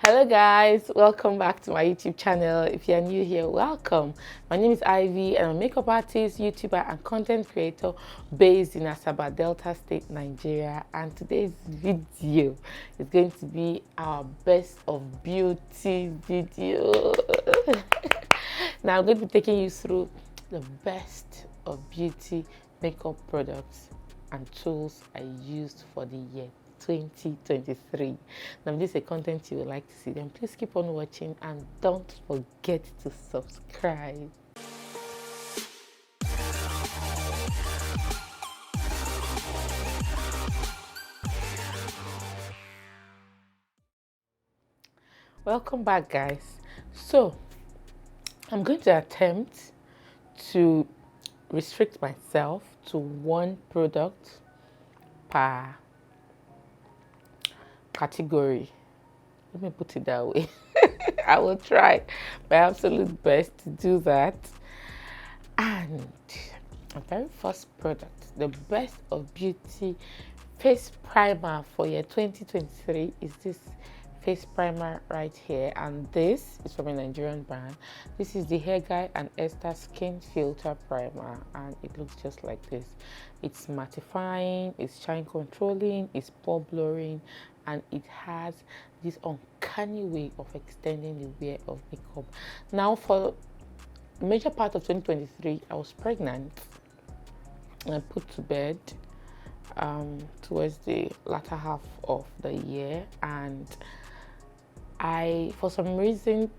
Hello guys, welcome back to my YouTube channel. If you're new here, welcome. My name is Ivy and I'm a makeup artist, YouTuber and content creator based in Asaba, Delta State, Nigeria. And today's video is going to be our best of beauty video. Now I'm going to be taking you through the best of beauty makeup products and tools I used for the year 2023. Now, if this is a content you would like to see, then please keep on watching and don't forget to subscribe. Welcome back, guys. So I'm going to attempt to restrict myself to one product per category. Let me put it that way. I will try my absolute best to do that. And the very first product, the best of beauty face primer for year 2023 is this face primer right here, and this is from a Nigerian brand. This is the Hair Guy and Esther Skin Filter Primer, and it looks just like this. It's mattifying, it's shine controlling, it's pore blurring, and it has this uncanny way of extending the wear of makeup. Now, for the major part of 2023, I was pregnant and put to bed towards the latter half of the year, and for some reason,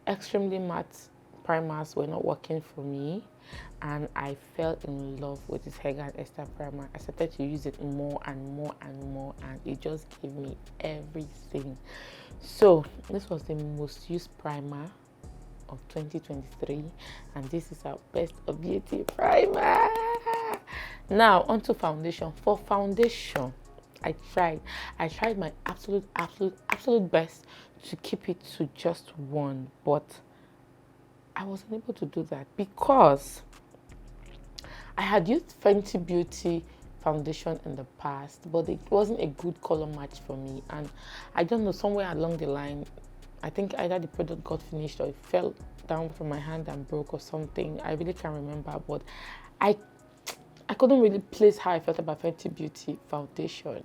extremely matte primers were not working for me, and I fell in love with this Hair Guy Esther primer. I started to use it more and more and more, and it just gave me everything. So this was the most used primer of 2023, and this is our best of beauty primer. Now onto foundation. For foundation, I tried my absolute best to keep it to just one, but I wasn't able to do that because I had used Fenty Beauty foundation in the past, but it wasn't a good color match for me, and I don't know, somewhere along the line, I think either the product got finished or it fell down from my hand and broke or something. I really can't remember, but I couldn't really place how I felt about Fenty Beauty foundation.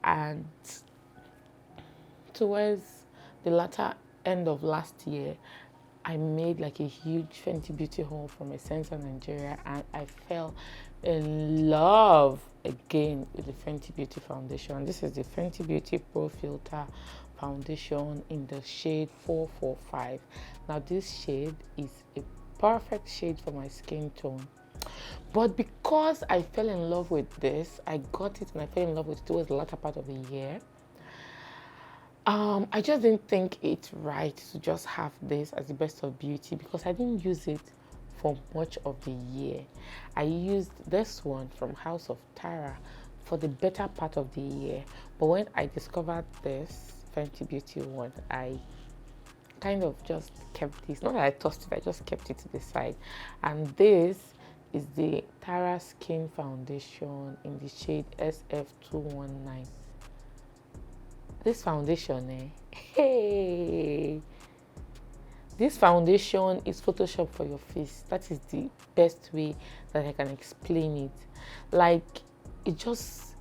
And towards the latter end of last year, I made like a huge Fenty Beauty haul from Essence Nigeria, and I fell in love again with the Fenty Beauty foundation. This is the Fenty Beauty Pro Filter foundation in the shade 445. Now this shade is a perfect shade for my skin tone. But because I fell in love with this, I got it and I fell in love with it towards the latter part of the year. I just didn't think it's right to just have this as the best of beauty because I didn't use it for much of the year. I used this one from House of Tara for the better part of the year. But when I discovered this Fenty Beauty one, I kind of just kept this. Not that I tossed it, I just kept it to the side. And this is the Tara Skin Foundation in the shade SF219. This foundation, hey! This foundation is Photoshop for your face. That is the best way that I can explain it. Like, it just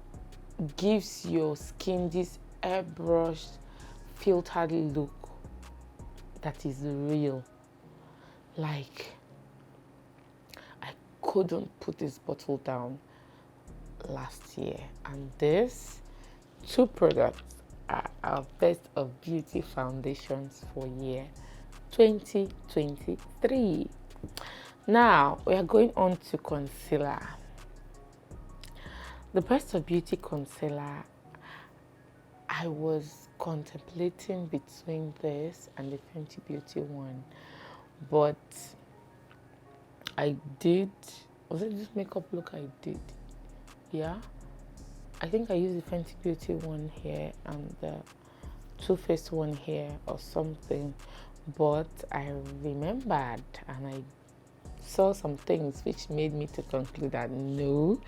gives your skin this airbrushed, filtered look that is real. Like, I couldn't put this bottle down last year, and these two products are our best of beauty foundations for year 2023. Now we are going on to concealer. The best of beauty concealer, I was contemplating between this and the Fenty Beauty one, but was it this makeup look I did? Yeah, I think I used the Fenty Beauty one here and the Too Faced one here or something, but I remembered and I saw some things which made me to conclude that no,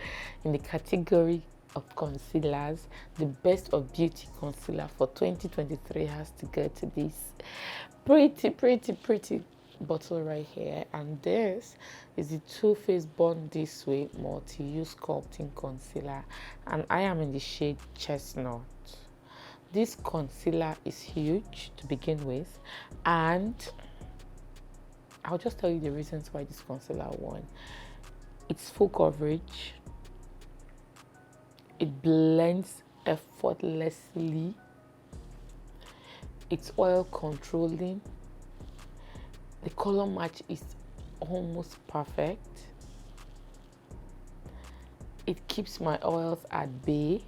in the category of concealers, the best of beauty concealer for 2023 has to go to this pretty bottle right here. And this is the Too Faced Born This Way multi-use sculpting concealer, and I am in the shade Chestnut. This concealer is huge to begin with, and I'll just tell you the reasons why this concealer won. It's full coverage, it blends effortlessly, it's oil controlling, the color match is almost perfect, it keeps my oils at bay,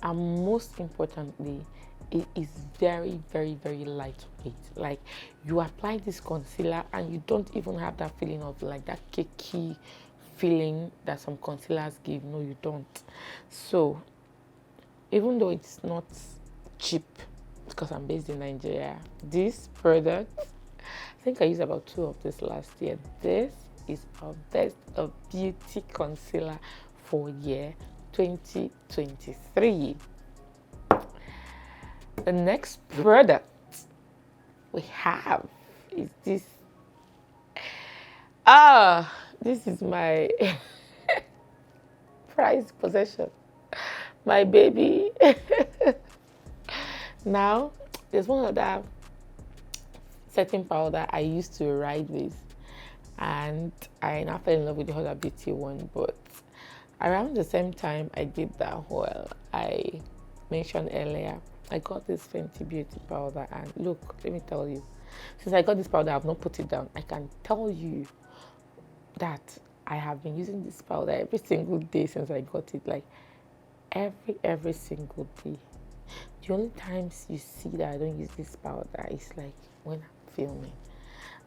and most importantly, it is very lightweight. Like, you apply this concealer and you don't even have that feeling of like that cakey feeling that some concealers give. No, you don't. So even though it's not cheap, because I'm based in Nigeria, this product, I think I used about 2 of this last year. This is our best of beauty concealer for year 2023. The next product we have is this. This is my prized possession, my baby. Now, there's one other setting powder I used to ride with, and I now fell in love with the Huda Beauty one. But around the same time I did that haul I mentioned earlier, I got this Fenty Beauty powder, and look, let me tell you, since I got this powder, I've not put it down. I can tell you that I have been using this powder every single day since I got it, like every single day. The only times you see that I don't use this powder is like when I'm filming,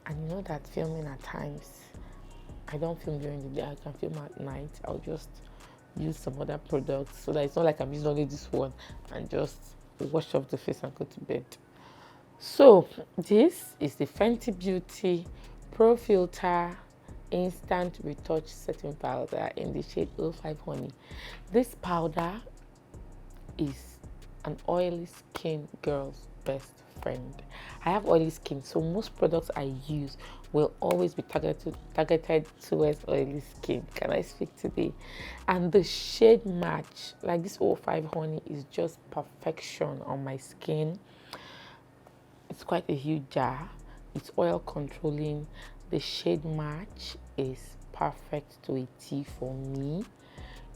and you know that filming at times I don't film during the day, I can film at night. I'll just use some other products so that it's not like I'm using only this one and just wash off the face and go to bed. So this is the Fenty Beauty Pro Filter Instant Retouch Setting Powder in the shade 05 Honey. This powder is an oily skin girl's best friend. I have oily skin, so most products I use will always be targeted towards oily skin. Can I speak today? And the shade match, like this 05 Honey, is just perfection on my skin. It's quite a huge jar. It's oil controlling. The shade match is perfect to a T for me.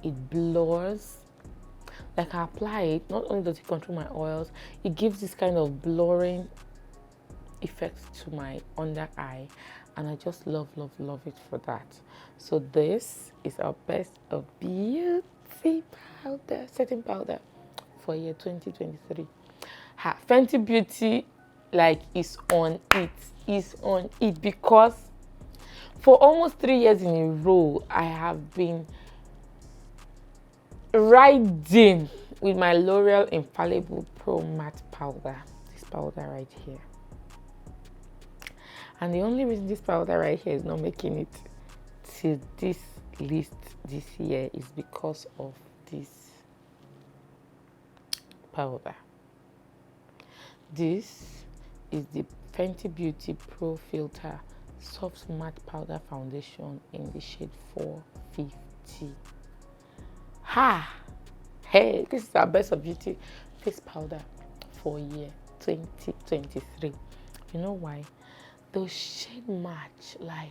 It blurs. Like, I apply it, not only does it control my oils, it gives this kind of blurring effect to my under eye, and I just love it for that. So this is our best of beauty powder, setting powder for year 2023. Fenty Beauty, like, is on it because for almost 3 years in a row I have been riding with my L'Oreal Infallible Pro Matte Powder, this powder right here. And the only reason this powder right here is not making it to this list this year is because of this powder. This is the Fenty Beauty Pro Filter Soft Matte Powder Foundation in the shade 450. Hey, this is our best of beauty face powder for year 2023. You know why? The shade match, like,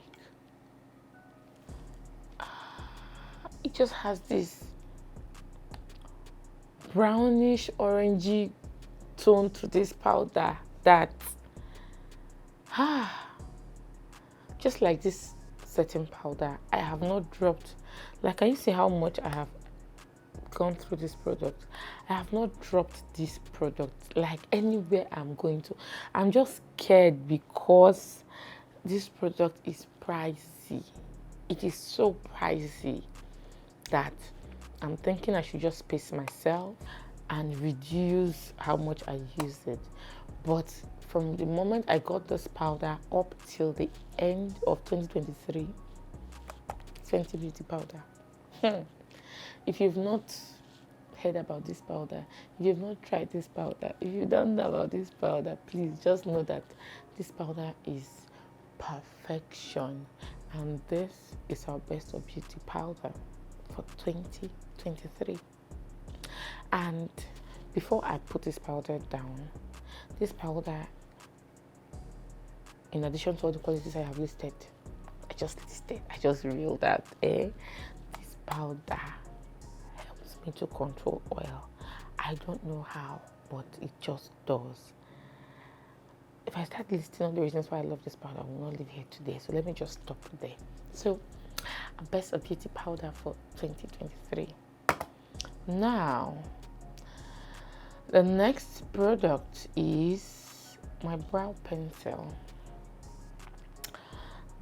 it just has this brownish orangey tone to this powder that just like this setting powder, I have not dropped. Like, can you see how much I have gone through this product? I have not dropped this product like anywhere I'm going to. I'm just scared because this product is pricey. It is so pricey that I'm thinking I should just pace myself and reduce how much I use it. But from the moment I got this powder up till the end of 2023, Fenty Beauty powder. If you've not heard about this powder, if you've not tried this powder, if you don't know about this powder, please just know that this powder is perfection. And this is our best of beauty powder for 2023. And before I put this powder down, this powder, in addition to all the qualities I have listed, I just revealed that this powder helps me to control oil. I don't know how, but it just does. If I start listing all the reasons why I love this powder, I will not leave here today. So let me just stop there. So, a best of beauty powder for 2023. Now, the next product is my brow pencil.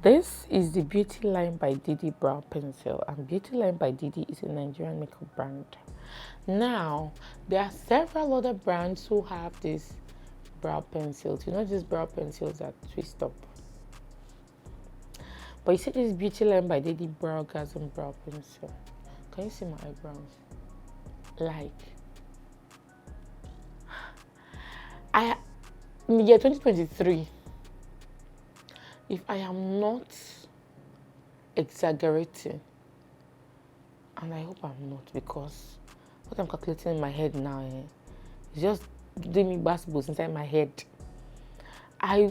This is the Beauty Line by Didi brow pencil, and Beauty Line by Didi is a Nigerian makeup brand. Now, there are several other brands who have these brow pencils. You know, these brow pencils that twist up. But you see this Beauty Line by Didi brow gasm brow pencil. Can you see my eyebrows? Like, in the year 2023, if I am not exaggerating, and I hope I'm not, because what I'm calculating in my head now is just doing me basketballs inside my head. I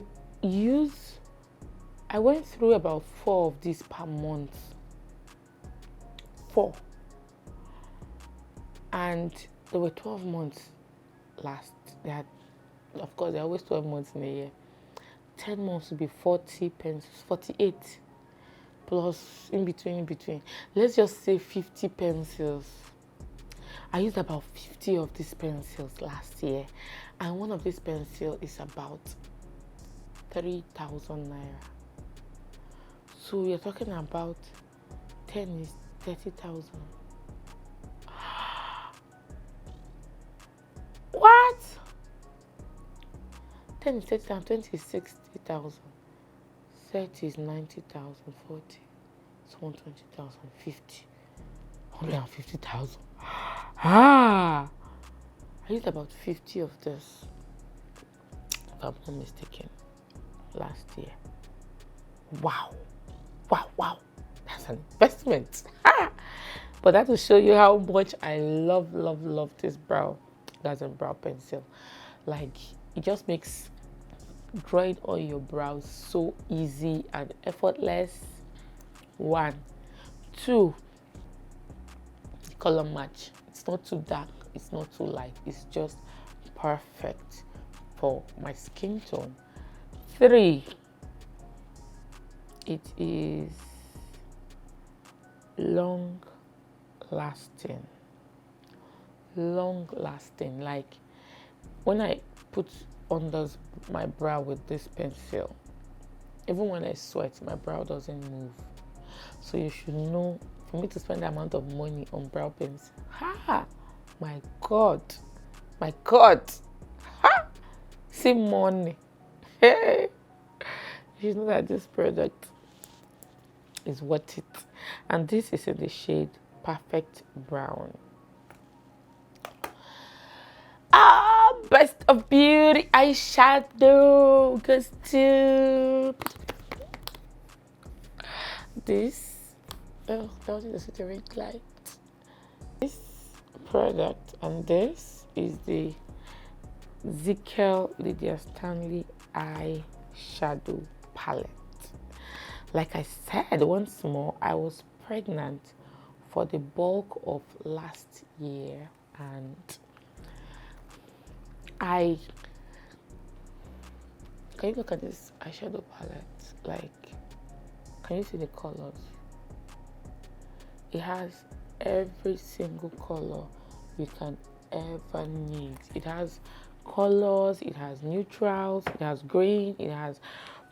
went through about 4 of these per month. 4. And there were 12 months last. Of course, there are always 12 months in a year. 10 months would be 40 pencils, 48. Plus, in between. Let's just say 50 pencils. I used about 50 of these pencils last year. And one of these pencils is about 3,000 naira. So you're talking about 10 is 30,000. What? 10 is 30,000, 20 is 60,000, 30 is 90,000, 40 is 120,000, 50, 150,000. I used about 50 of this, if I'm not mistaken, last year. Wow. That's an investment. But that will show you how much I love this brow gasm brow pencil. Like, it just makes drawing on your brows so easy and effortless. 1, 2, the color match. It's not too dark, it's not too light, it's just perfect for my skin tone. 3, it is long lasting. Like, when I put under my brow with this pencil, even when I sweat, my brow doesn't move. So you should know, for me to spend the amount of money on brow pens, my god, see money. Hey, you know that this product is worth it. And this is in the shade Perfect Brown. Best of beauty eyeshadow goes to this. Oh, that was just a red light. This product, and this is the Jaclyn Lydia Stanley Eyeshadow Palette. Like I said once more, I was pregnant for the bulk of last year, and can you look at this eyeshadow palette? Like, can you see the colors? It has every single color you can ever need. It has colors, it has neutrals, it has green, it has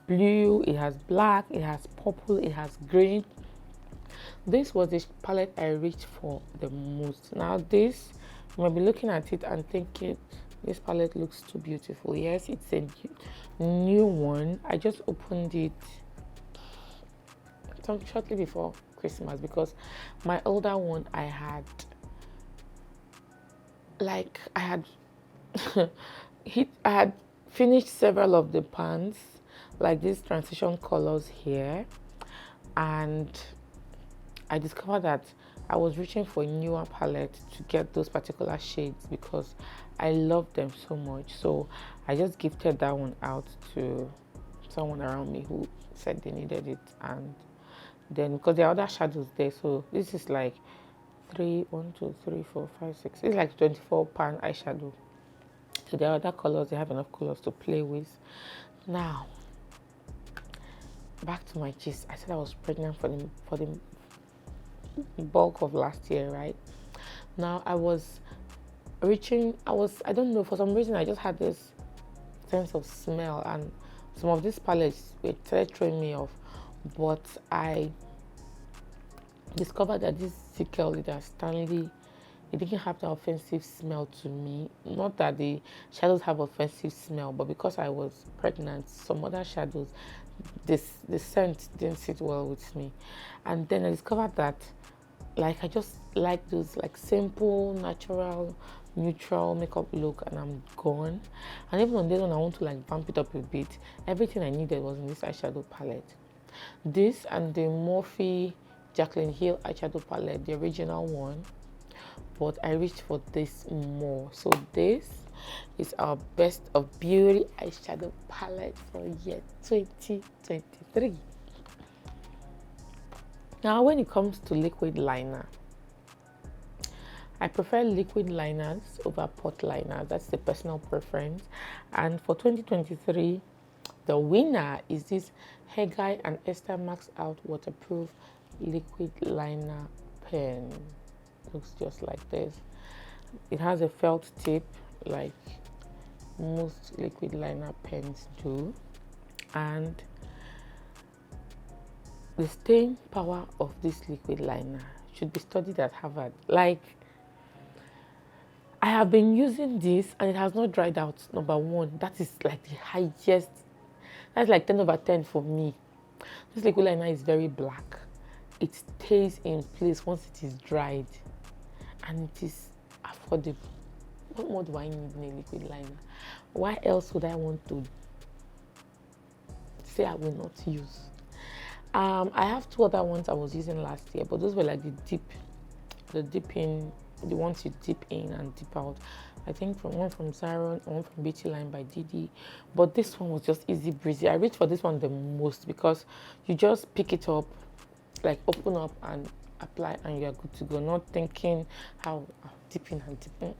blue, it has black, it has purple, it has green. This was the palette I reached for the most. Now this, you might be looking at it and thinking, this palette looks too beautiful. Yes, it's a new one. I just opened it shortly before Christmas, because my older one I had like I had I had finished several of the pans, like these transition colors here, and I discovered that I was reaching for a newer palette to get those particular shades because I love them so much. So I just gifted that one out to someone around me who said they needed it, and then because there are other shadows there, so this is like 1, 2, 3, 4, 5, 6. It's like 24 pan eyeshadow. So there are other colors, they have enough colors to play with. Now, back to my gist. I said I was pregnant for the bulk of last year, right? Now I don't know, for some reason I just had this sense of smell, and some of these palettes were throwing me off, but I discovered that this Jaclyn leader Stanley, it didn't have that offensive smell to me. Not that the shadows have offensive smell, but because I was pregnant, some other shadows, the scent didn't sit well with me. And then I discovered that like I just like those like simple, natural, neutral makeup look, and I'm gone. And even on this one I want to like vamp it up a bit. Everything I needed was in this eyeshadow palette. This and the Morphe Jaclyn Hill eyeshadow palette, the original one, but I reached for this more. So this is our best of beauty eyeshadow palette for year 2023. Now, when it comes to liquid liner, I prefer liquid liners over pot liners. That's the personal preference. And for 2023, the winner is this Heggai and Esther Max Out Waterproof Liquid Liner Pen. Looks just like this. It has a felt tip like most liquid liner pens do, and the staying power of this liquid liner should be studied at Harvard. Like, I have been using this and it has not dried out. Number one, that is like the highest. That's like 10 over 10 for me. This liquid liner is very black. It stays in place once it is dried, and it is affordable. What more do I need in a liquid liner? Why else would I want to say I will not use? I have two other ones I was using last year, but those were like the ones you dip in and dip out. I think one from Zaron, one from Beauty Line by Didi. But this one was just easy breezy. I reached for this one the most because you just pick it up, like open up and apply, and you're good to go. Not thinking how dipping and dipping.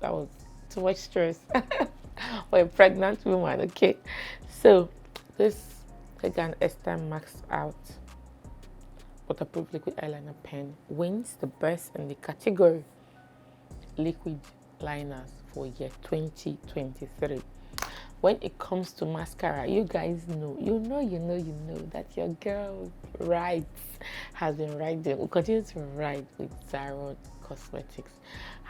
That was too much stress for a pregnant woman. Okay, so this again Esther Max Out Waterproof Liquid Eyeliner Pen wins the best in the category liquid liners for year 2023. When it comes to mascara, you guys know, you know that your girl has been riding. Will continue to ride with Zaron Cosmetics.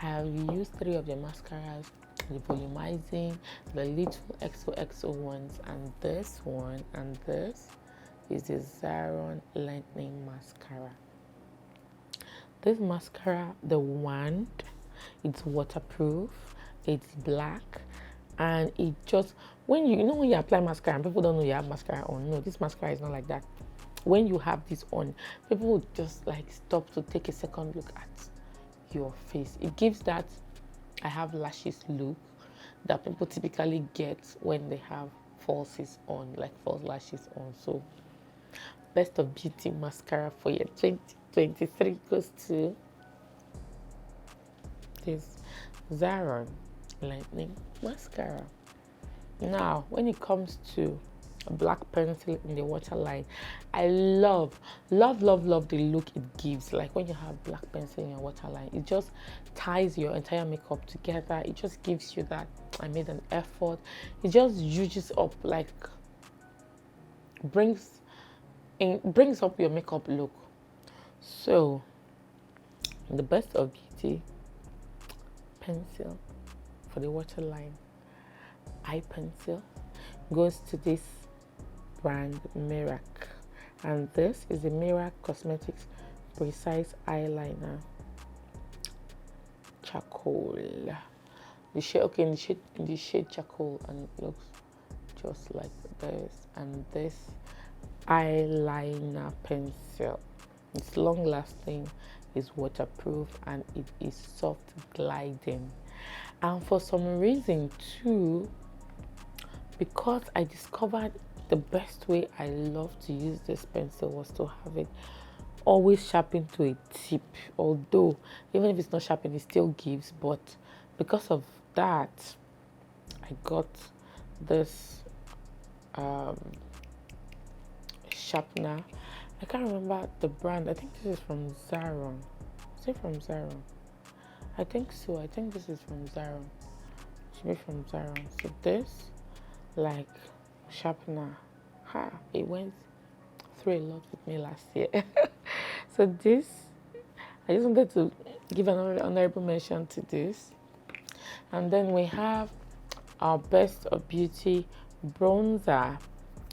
I have used 3 of the mascaras: the volumizing, the little XOXO ones, and this one, and this is the Zaron Lightning Mascara. This mascara, the wand, it's waterproof, it's black, and it just, when you apply mascara and people don't know you have mascara on, no, this mascara is not like that. When you have this on, people will just like stop to take a second look at your face. It gives that I have lashes look that people typically get when they have falsies on, like false lashes on. So best of beauty mascara for year 2023 goes to this Zaron Lightning Mascara. Now, when it comes to a black pencil in the waterline, I love the look it gives. Like when you have black pencil in your waterline, it just ties your entire makeup together. It just gives you that I made an effort. It just uses up, like brings up your makeup look. So the best of beauty pencil for the waterline eye pencil goes to this brand Mirac, and this is the Mirac Cosmetics Precise Eyeliner charcoal. The shade, okay, in the shade charcoal, and it looks just like this. And this eyeliner pencil. It's long lasting, it's waterproof, and it is soft gliding. And for some reason too, because I discovered the best way I love to use this pencil was to have it always sharpened to a tip. Although even if it's not sharpened, it still gives. But because of that, I got this sharpener. I can't remember the brand. I think this is from Zaron. Is it from Zaron? I think so. I think this is from Zaron. It should be from Zaron. So this, like, sharpener, it went through a lot with me last year. So this, I just wanted to give an honorable mention to this. And then we have our Best of Beauty bronzer,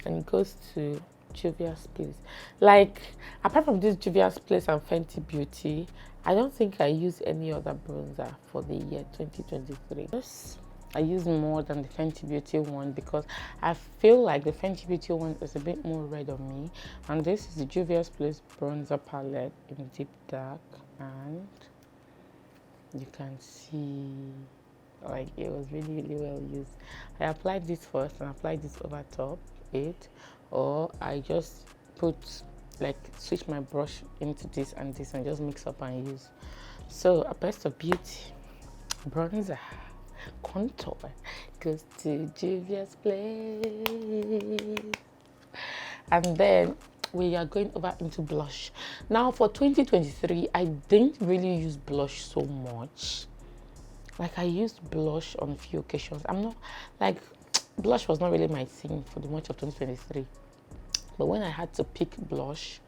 and it goes to Juvia's Place. Like, apart from this Juvia's Place and Fenty Beauty, I don't think I use any other bronzer for the year 2023. This I use more than the Fenty Beauty one because I feel like the Fenty Beauty one is a bit more red on me. And this is the Juvia's Place bronzer palette in deep dark, and you can see like it was really well used. I applied this first and applied this over top it, or I just put switch my brush into this and just mix up and use. So a Best of Beauty bronzer contour goes to Juvia's Place. And then we are going over into blush. Now for 2023, I didn't really use blush so much. Like, I used blush on a few occasions. I'm not like, blush was not really my thing for the much of 2023. But when I had to pick blush,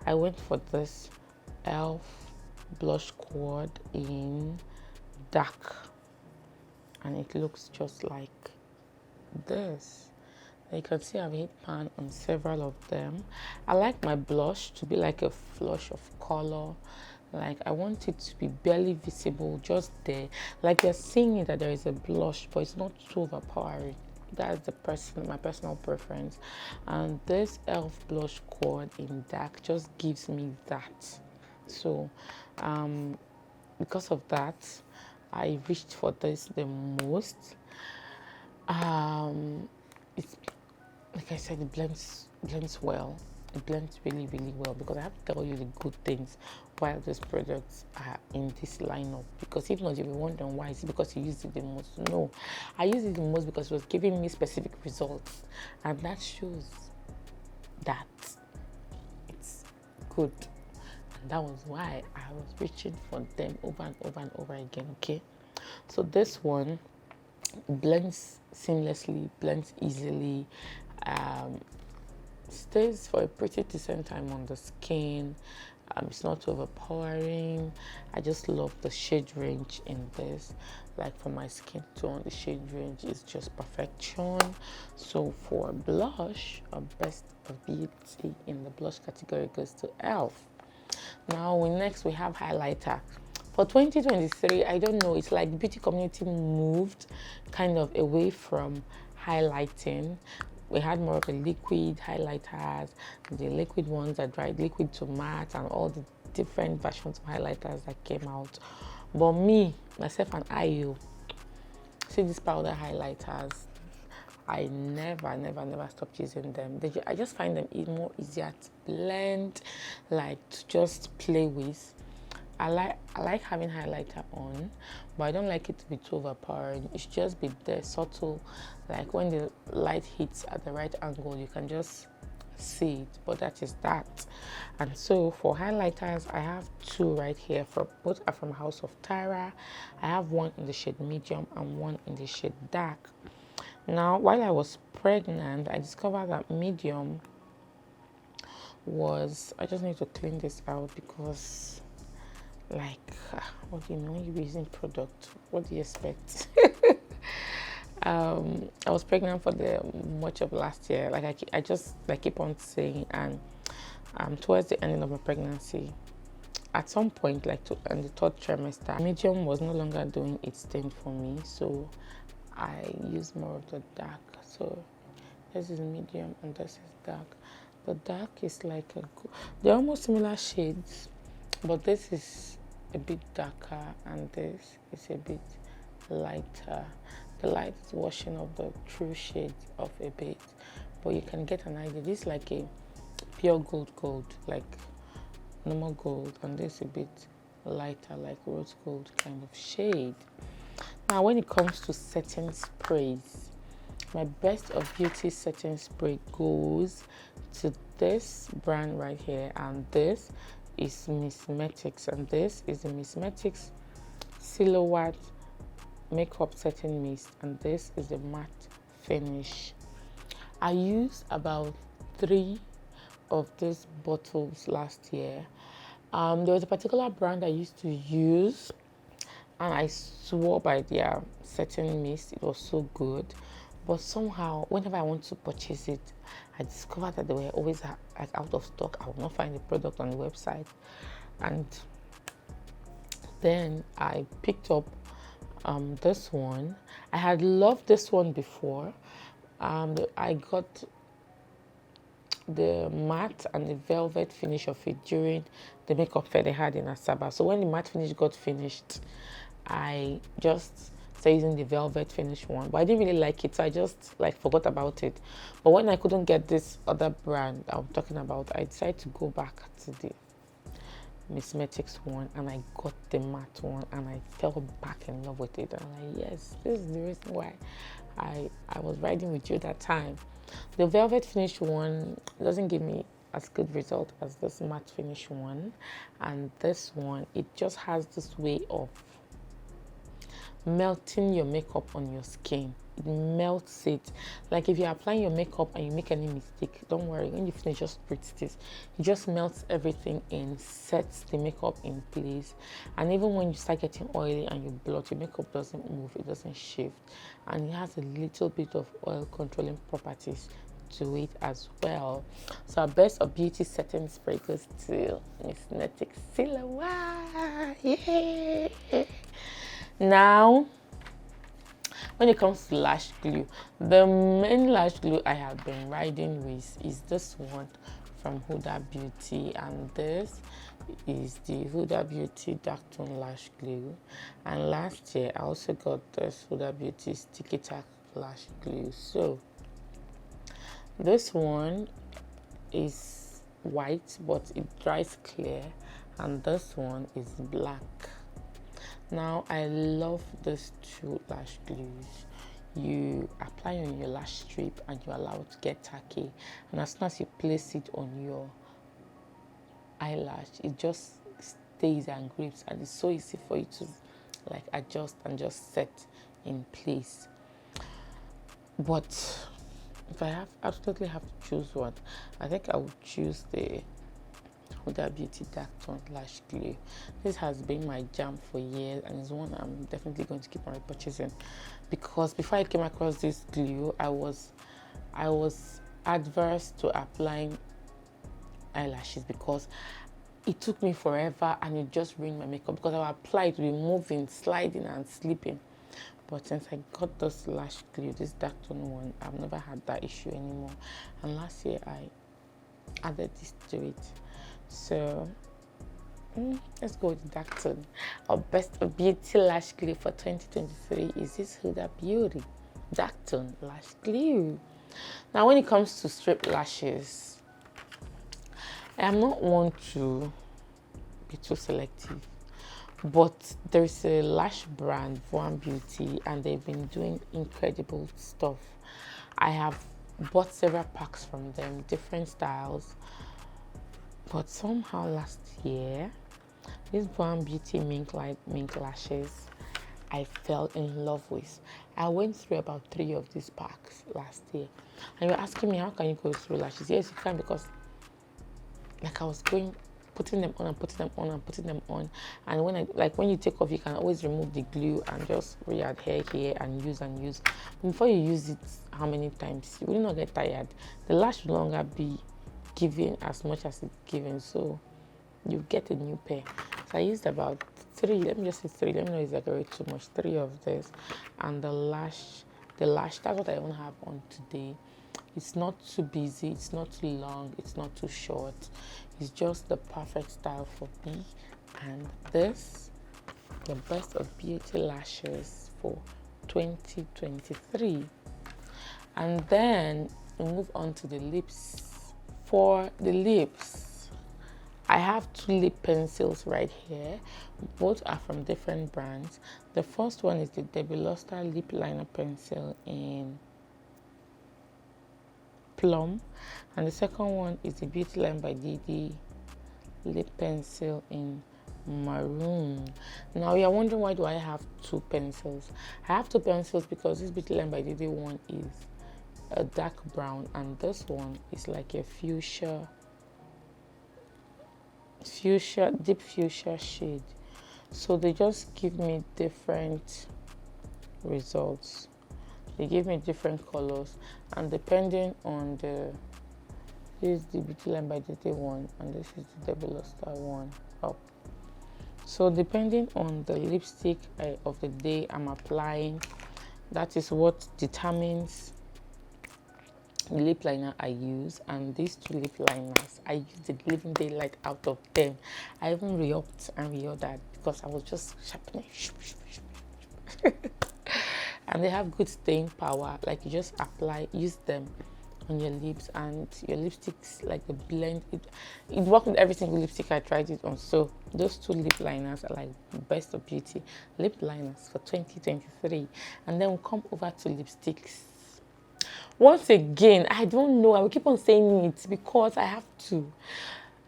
I went for this e.l.f. blush quad in dark. And it looks just like this. You can see I've hit pan on several of them. I like my blush to be like a flush of color. Like, I want it to be barely visible, just there. Like, you're seeing that there is a blush, but it's not too overpowering. That's my personal preference. And this e.l.f. blush quad in dark just gives me that. So, because of that, I reached for this the most. It's like I said, it blends well. It blends really well, because I have to tell you the good things while these products are in this lineup. Because if not, you'll be wondering why. Is it because you used it the most? No, I used it the most because it was giving me specific results, and that shows that it's good. And that was why I was reaching for them over and over again. Okay, so this one blends seamlessly, blends easily, stays for a pretty decent time on the skin. It's not overpowering. I just love the shade range in this. Like, for my skin tone, the shade range is just perfection. So for blush, our Best of Beauty in the blush category goes to e.l.f. Now next we have highlighter. For 2023, I don't know, it's like the beauty community moved kind of away from highlighting. We had more of the liquid highlighters, the liquid ones that dried liquid to matte, and all the different versions of highlighters that came out. But me, myself and I, see these powder highlighters, I never stopped using them. I just find them more easier to blend, like to just play with. I like having highlighter on, but I don't like it to be too overpowering. It should just be there, subtle. Like, when the light hits at the right angle, you can just see it, but that is that. And so for highlighters, I have two right here. Both are from House of Tara. I have one in the shade medium and one in the shade dark. Now, while I was pregnant, I discovered that medium I just need to clean this out, because what do you know, you're using product, what do you expect? I was pregnant for the much of last year. Like, I keep on saying, and towards the ending of my pregnancy, at some point, like in the third trimester, medium was no longer doing its thing for me, so I used more of the dark. So this is medium and this is dark. The dark is like they're almost similar shades, but this is a bit darker and this is a bit lighter. The light is washing off the true shades off a bit, but you can get an idea. This is like a pure gold, like normal gold, and this a bit lighter, like rose gold kind of shade. Now, when it comes to setting sprays, my best of beauty setting spray goes to this brand right here, and this is Mismetics, and this is the Mismetics Silhouette Makeup Setting Mist, and this is the matte finish. I used about 3 of these bottles last year. There was a particular brand I used to use, and I swore by their setting mist. It was so good, but somehow whenever I want to purchase it, I discovered that they were always like out of stock. I would not find the product on the website, and then I picked up this one. I had loved this one before. I got the matte and the velvet finish of it during the makeup fair they had in Asaba. So when the matte finish got finished, I just started using the velvet finish one, but I didn't really like it, so I just like forgot about it. But when I couldn't get this other brand I'm talking about, I decided to go back to the Mismetics one, and I got the matte one, and I fell back in love with it. And I'm like, yes, this is the reason why I was riding with you that time. The velvet finish one doesn't give me as good result as this matte finish one, and this one, it just has this way of melting your makeup on your skin. It melts it. Like if you're applying your makeup and you make any mistake, don't worry, when you finish, just spritz this. It just melts everything in, sets the makeup in place, and even when you start getting oily and you blot, your makeup doesn't move, it doesn't shift, and it has a little bit of oil controlling properties to it as well. So our best of beauty setting spray goes to Mismetics Silhouette. Yeah. Now, when it comes to lash glue, the main lash glue I have been riding with is this one from Huda Beauty, and this is the Huda Beauty Dark Tone Lash Glue. And last year I also got this Huda Beauty Sticky Tack Lash Glue. So this one is white, but it dries clear, and this one is black. Now, I love these 2 lash glues. You apply on your lash strip and you allow it to get tacky, and as soon as you place it on your eyelash, it just stays and grips, and it's so easy for you to like adjust and just set in place. But if I absolutely have to choose one, I think I would choose the Huda Beauty Dark Tone Lash Glue. This has been my jam for years, and it's one I'm definitely going to keep on purchasing, because before I came across this glue, I was adverse to applying eyelashes because it took me forever and it just ruined my makeup, because I would apply it, it would be moving, sliding and slipping. But since I got this lash glue, this dark tone one, I've never had that issue anymore. And last year I added this to it. So let's go with dark tone. Our best of beauty lash glue for 2023 is this Huda Beauty Dark Tone Lash Glue. Now, when it comes to straight lashes, I am not one to be too selective, but there's a lash brand, Voan Beauty, and they've been doing incredible stuff. I have bought several packs from them, different styles, but somehow last year, this Voan Beauty mink lashes, I fell in love with. I went through about 3 of these packs last year, and you're asking me, how can you go through lashes? Yes, you can, because like I was putting them on and putting them on and putting them on, and when you take off, you can always remove the glue and just re-adhere here and use. Before you use it, how many times, you will not get tired. The lash will no longer be giving as much as it's giving. So you get a new pair. So I used about 3, let me just say 3, let me know if it's like too much, 3 of this, and the lash, that's what I even have on today. It's not too busy, it's not too long, it's not too short, it's just the perfect style for me. And this, the best of beauty lashes for 2023. And then we move on to the lips. For the lips, I have 2 lip pencils right here. Both are from different brands. The first one is the Debbie Luster lip liner pencil in plum, and the second one is the Beauty Line by Didi lip pencil in maroon. Now you're wondering, why do I have 2 pencils? I have 2 pencils because this Beauty Line by Didi one is a dark brown, and this one is like a fuchsia, deep fuchsia shade. So they just give me different results. They give me different colors, and depending on this is the Beauty Line by Didi one, and this is the Debbie Luster one up. So depending on the lipstick of the day I'm applying, that is what determines the lip liner I use. And these 2 lip liners, I used the living daylight out of them. I even re-upped and reordered because I was just sharpening. And they have good staying power. Like, you just use them on your lips, and your lipsticks, like, the blend, it worked with every single lipstick I tried it on. So those 2 lip liners are like best of beauty lip liners for 2023. And then we'll come over to lipsticks. Once again, I don't know, I will keep on saying it because I have to.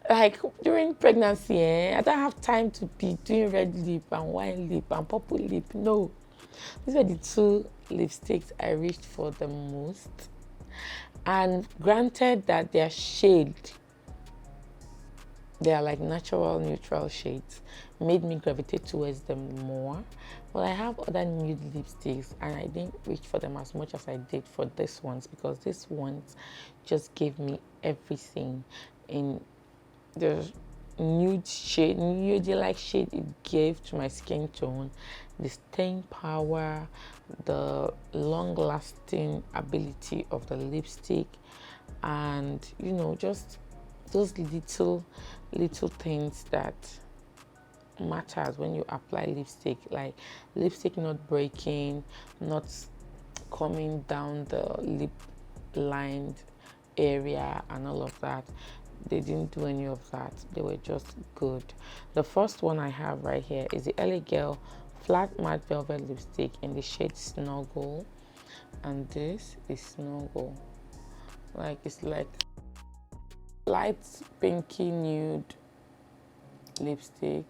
Like, during pregnancy, I don't have time to be doing red lip and wine lip and purple lip. No, these were the 2 lipsticks I reached for the most. And granted that their shade, they are like natural neutral shades, made me gravitate towards them more. But I have other nude lipsticks, and I didn't reach for them as much as I did for these ones, because these ones just gave me everything in the nude like shade it gave to my skin tone, the staying power, the long-lasting ability of the lipstick, and just those little things that matters when you apply lipstick, like lipstick not breaking, not coming down the lip lined area and all of that. They didn't do any of that. They were just good. The first one I have right here is the LA Girl Flat Matte Velvet Lipstick in the shade Snuggle. And this is Snuggle. Like, it's like light pinky nude lipstick.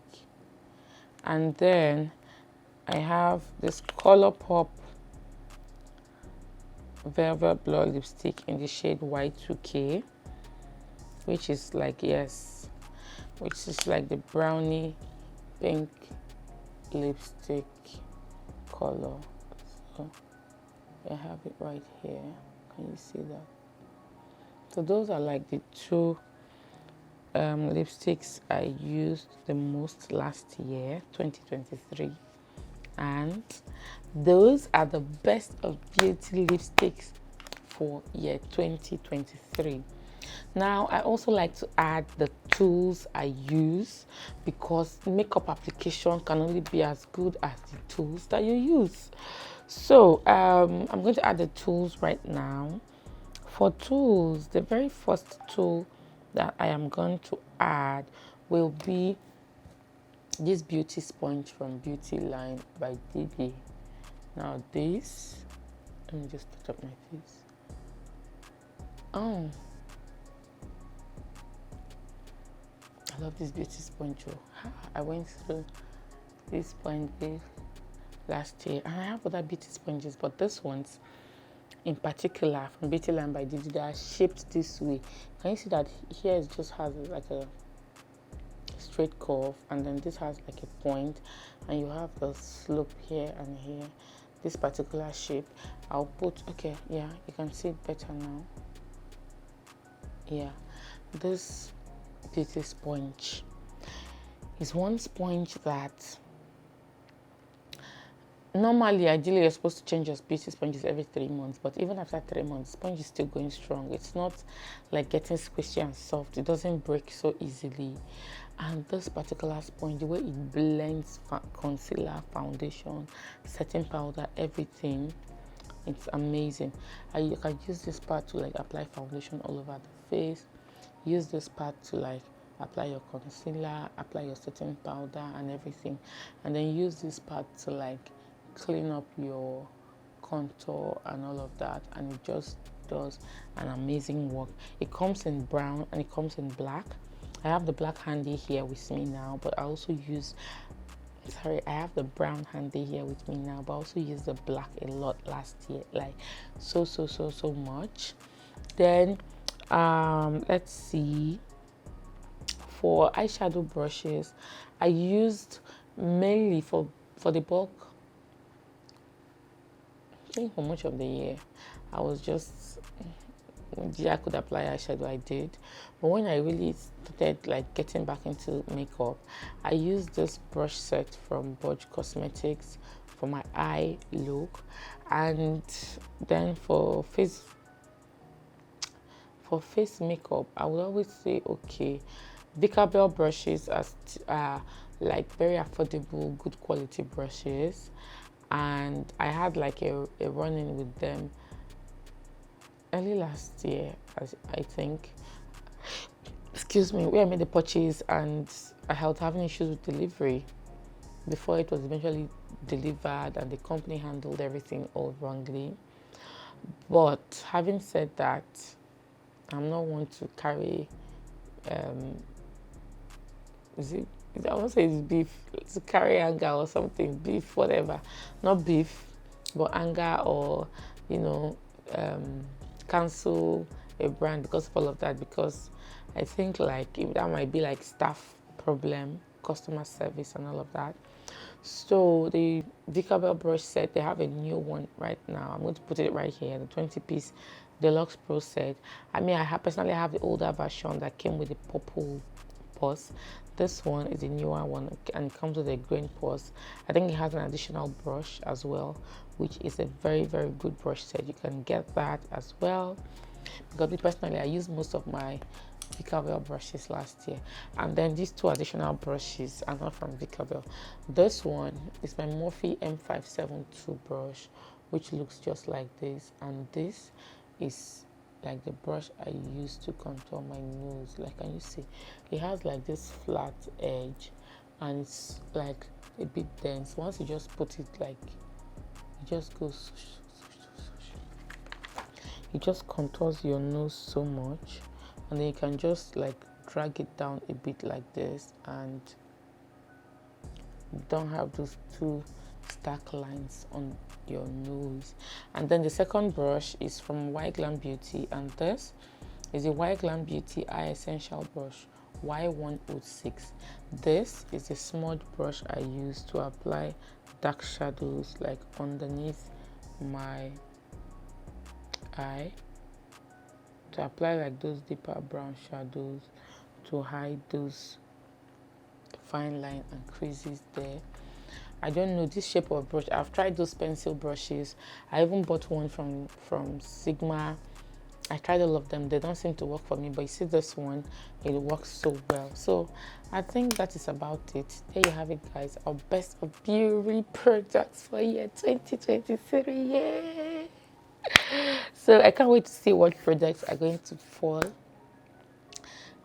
And then I have this ColourPop Velvet Blur lipstick in the shade Y2K, which is like, which is like the brownie pink lipstick color. So I have it right here. Can you see that? So those are like the 2 lipsticks I used the most last year, 2023, and those are the best of beauty lipsticks for year 2023. Now, I also like to add the tools I use, because makeup application can only be as good as the tools that you use. So I'm going to add the tools right now. For tools, the very first tool that I am going to add will be this beauty sponge from Beauty Line by Didi. Now this, let me just touch up my face. Oh, I love this beauty sponge. I went through this sponge last year, and I have other beauty sponges, but this one's in particular from Beauty Line by Didi, they are shaped this way. Can you see that here it just has like a straight curve, and then this has like a point, and you have the slope here and here, this particular shape. I'll put, okay, yeah, you can see it better now. Yeah, this beauty sponge, It's one sponge that normally, ideally, you're supposed to change your beauty sponges every 3 months, but even after 3 months, sponge is still going strong. It's not like getting squishy and soft. It doesn't break so easily. And this particular sponge, the way it blends concealer, foundation, setting powder, everything, it's amazing. You can use this part to like apply foundation all over the face. Use this part to like apply your concealer, apply your setting powder and everything, and then use this part to like clean up your contour and all of that, and it just does an amazing work. It comes in brown and it comes in black. I have the black handy here with me now, but I also use I have the brown handy here with me now, but I also use the black a lot last year, like so much. Then let's see, for eyeshadow brushes, I used mainly for the bulk, I think for much of the year I was just, I could apply eyeshadow, I did. But when I really started like getting back into makeup, I used this brush set from Burge Cosmetics for my eye look. And then for face makeup, I would always say, okay, Vicabel brushes are like very affordable, good quality brushes, and I had like a run-in with them early last year, I think, excuse me, where I made the purchase and I was having issues with delivery before it was eventually delivered, and the company handled everything all wrongly. But having said that, I'm not one to carry I won't say it's beef, to carry anger or something, beef, whatever. Not beef, but anger, or, cancel a brand because of all of that. Because I think like if that might be like staff problem, customer service and all of that. So the Vicabel brush set, they have a new one right now. I'm going to put it right here, the 20-piece Deluxe Pro set. I mean, I personally have the older version that came with the purple purse. This one is a newer one and it comes with a green purse. I think it has an additional brush as well, which is a very good brush set. You can get that as well, because me personally, I used most of my Vicabel brushes last year, and then these two additional brushes are not from Vicabel. This one is my Morphe M572 brush, which looks just like this, and this is like the brush I use to contour my nose. Like, can you see? It has like this flat edge, and it's like a bit dense. Once you just put it, like, it just goes, it just contours your nose so much, and then you can just like drag it down a bit like this, and you don't have those two stark lines on your nose. And then the second brush is from Glam Beauty, and this is a Glam Beauty Eye Essential Brush Y106. This is a smudge brush I use to apply dark shadows like underneath my eye, to apply like those deeper brown shadows, to hide those fine line and creases there. I don't know this shape of brush. I've tried those pencil brushes. I even bought one from Sigma. I tried all of them. They don't seem to work for me, but you see this one, it works so well. So I think that is about it. There you have it, guys. Our best of beauty products for year 2023. Yay! So I can't wait to see what products are going to fall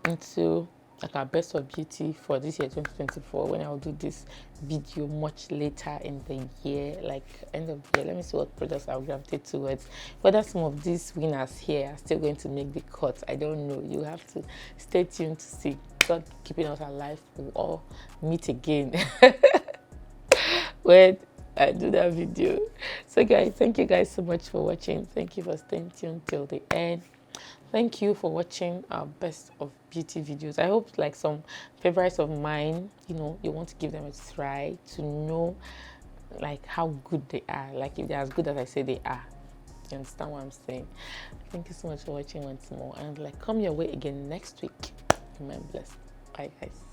into like our best of beauty for this year 2024, when I'll do this video much later in the year, like end of the year. Let me see what products I'll gravitate towards. Whether some of these winners here are still going to make the cut, I don't know. You have to stay tuned to see. God keeping us alive, we'll all meet again when I do that video. So guys, thank you guys so much for watching. Thank you for staying tuned till the end. Thank you for watching our best of beauty videos. I hope like some favorites of mine, you want to give them a try to know like how good they are, like if they're as good as I say they are. You understand what I'm saying? Thank you so much for watching once more, and like come your way again next week. Remain blessed. Bye guys.